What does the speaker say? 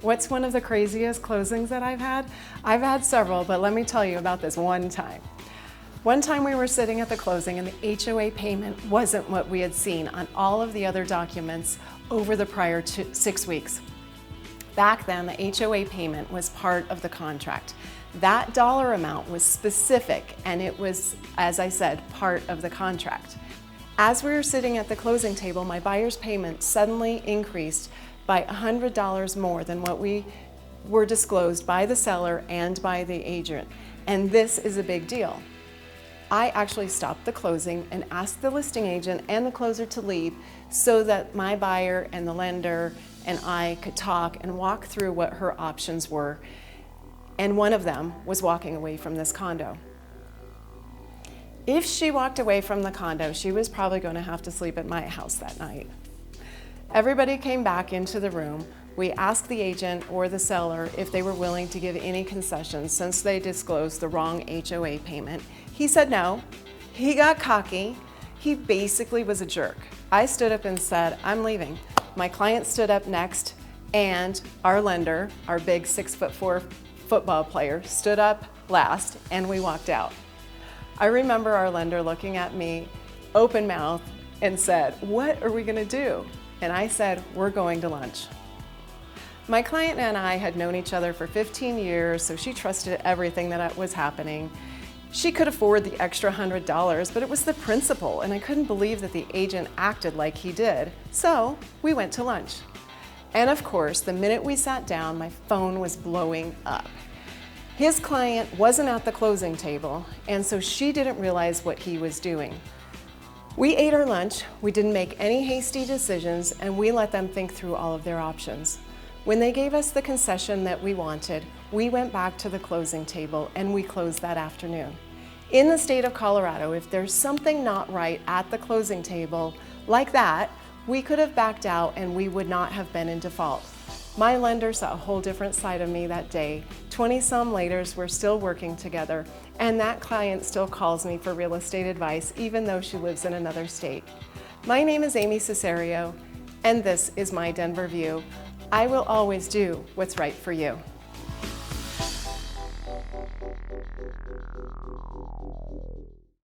What's one of the craziest closings that I've had? I've had several, but let me tell you about this one time. One time we were sitting at the closing and the HOA payment wasn't what we had seen on all of the other documents over the prior 6 weeks. Back then, the HOA payment was part of the contract. That dollar amount was specific and it was, as I said, part of the contract. As we were sitting at the closing table, my buyer's payment suddenly increased by $100 more than what we were disclosed by the seller and by the agent. And this is a big deal. I actually stopped the closing and asked the listing agent and the closer to leave so that my buyer and the lender and I could talk and walk through what her options were. And one of them was walking away from this condo. If she walked away from the condo, she was probably going to have to sleep at my house that night. Everybody came back into the room. We asked the agent or the seller if they were willing to give any concessions since they disclosed the wrong HOA payment. He said no. He got cocky. He basically was a jerk. I stood up and said, I'm leaving. My client stood up next, and our lender, our big 6'4" football player, stood up last, and we walked out. I remember our lender looking at me, open mouth, and said, what are we gonna do? And I said, we're going to lunch. My client and I had known each other for 15 years, so she trusted everything that was happening. She could afford the extra $100, but it was the principal, and I couldn't believe that the agent acted like he did. So we went to lunch. And of course, the minute we sat down, my phone was blowing up. His client wasn't at the closing table, and so she didn't realize what he was doing. We ate our lunch, we didn't make any hasty decisions, and we let them think through all of their options. When they gave us the concession that we wanted, we went back to the closing table and we closed that afternoon. In the state of Colorado, if there's something not right at the closing table like that, we could have backed out and we would not have been in default. My lender saw a whole different side of me that day. 20-some laters, we're still working together, and that client still calls me for real estate advice, even though she lives in another state. My name is Amy Cesario, and this is my Denver View. I will always do what's right for you.